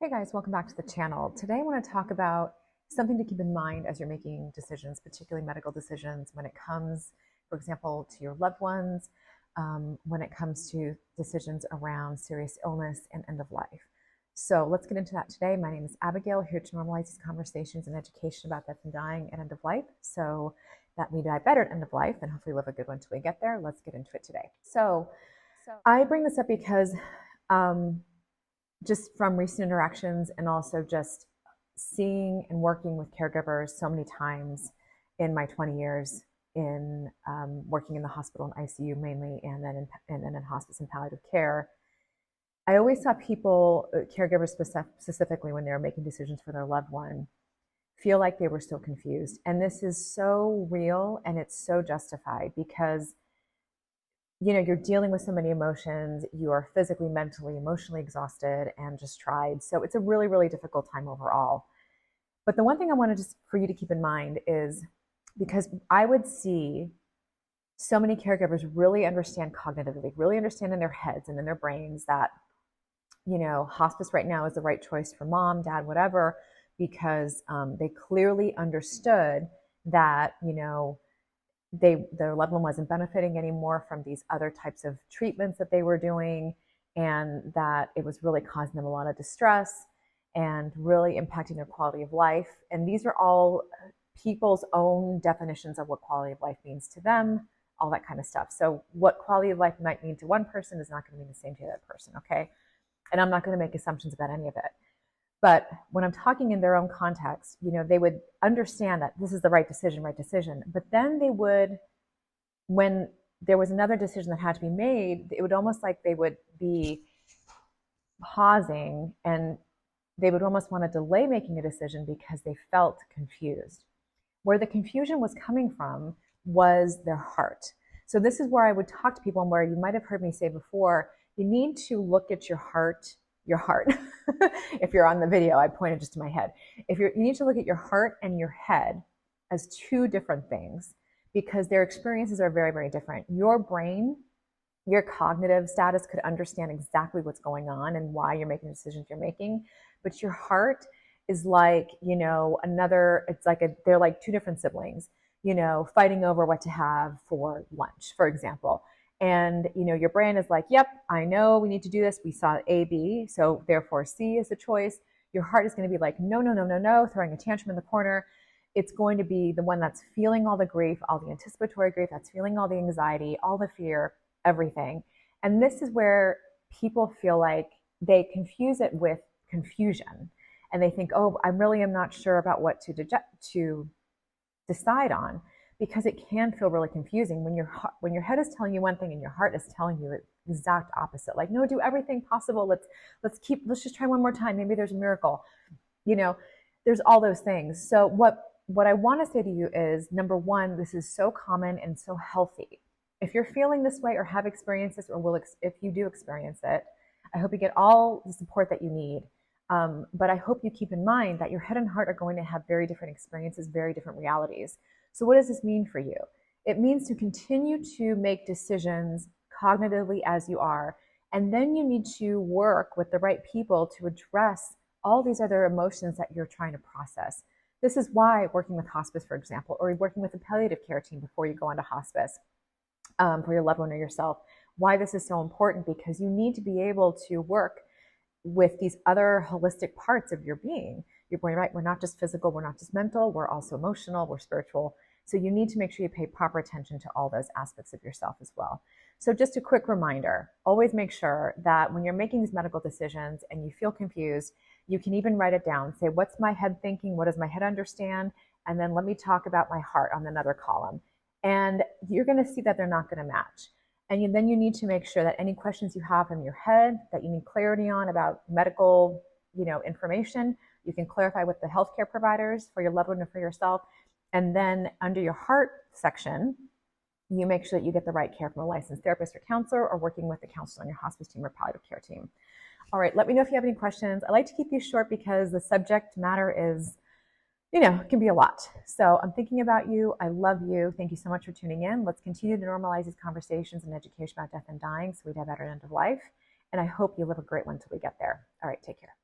Hey guys, welcome back to the channel. Today I want to talk about something to keep in mind as you're making decisions, particularly medical decisions, when it comes, for example, to your loved ones, when it comes to decisions around serious illness and end of life. So let's get into that today. My name is Abigail, here to normalize these conversations and education about death and dying and end of life. So that we die better at end of life and hopefully live a good one till we get there. Let's get into it today. So I bring this up because just from recent interactions and also just seeing and working with caregivers so many times in my 20 years in working in the hospital and ICU mainly, and then in hospice and palliative care, I always saw people, caregivers specifically, when they were making decisions for their loved one, feel like they were so confused. And this is so real and it's so justified because you're dealing with so many emotions. You are physically, mentally, emotionally exhausted and just tried. So it's a really, really difficult time overall. But the one thing I wanted for you to keep in mind is, because I would see so many caregivers really understand cognitively, really understand in their heads and in their brains that, hospice right now is the right choice for mom, dad, whatever, because they clearly understood that, their loved one wasn't benefiting anymore from these other types of treatments that they were doing, and that it was really causing them a lot of distress and really impacting their quality of life. And these are all people's own definitions of what quality of life means to them, all that kind of stuff. So what quality of life might mean to one person is not going to mean the same to the other person, okay? And I'm not going to make assumptions about any of it. But when I'm talking in their own context, they would understand that this is the right decision. But then they would, when there was another decision that had to be made, it would almost like they would be pausing and they would almost want to delay making a decision because they felt confused. Where the confusion was coming from was their heart. So this is where I would talk to people, and where you might have heard me say before, you need to look at your heart. If you're on the video, I pointed just to my head. You need to look at your heart and your head as two different things, because their experiences are very, very different. Your brain, your cognitive status could understand exactly what's going on and why you're making the decisions you're making. But your heart is like, they're like two different siblings, fighting over what to have for lunch, for example. And, your brain is like, yep, I know we need to do this. We saw A, B, so therefore C is a choice. Your heart is going to be like, no, no, no, no, no, throwing a tantrum in the corner. It's going to be the one that's feeling all the grief, all the anticipatory grief, that's feeling all the anxiety, all the fear, everything. And this is where people feel like they confuse it with confusion. And they think, oh, I really am not sure about what to decide on, because it can feel really confusing when your head is telling you one thing and your heart is telling you the exact opposite. Like, no, do everything possible. Let's just try one more time. Maybe there's a miracle. There's all those things. So what I want to say to you is, number one, this is so common and so healthy. If you're feeling this way or have experienced this, or if you do experience it, I hope you get all the support that you need. But I hope you keep in mind that your head and heart are going to have very different experiences, very different realities. So what does this mean for you? It means to continue to make decisions cognitively as you are, and then you need to work with the right people to address all these other emotions that you're trying to process. This is why working with hospice, for example, or working with a palliative care team before you go into hospice for your loved one or yourself, why this is so important, because you need to be able to work with these other holistic parts of your being. You're going, right, we're not just physical, we're not just mental, we're also emotional, we're spiritual. So you need to make sure you pay proper attention to all those aspects of yourself as well. So just a quick reminder, always make sure that when you're making these medical decisions and you feel confused, you can even write it down. Say, what's my head thinking? What does my head understand? And then let me talk about my heart on another column. And you're going to see that they're not going to match. And then you need to make sure that any questions you have in your head that you need clarity on about medical, information, you can clarify with the healthcare providers for your loved one or for yourself. And then under your heart section, you make sure that you get the right care from a licensed therapist or counselor, or working with a counselor on your hospice team or palliative care team. All right, let me know if you have any questions. I like to keep these short because the subject matter is, it can be a lot. So I'm thinking about you. I love you. Thank you so much for tuning in. Let's continue to normalize these conversations and education about death and dying so we have a better end of life. And I hope you live a great one till we get there. All right, take care.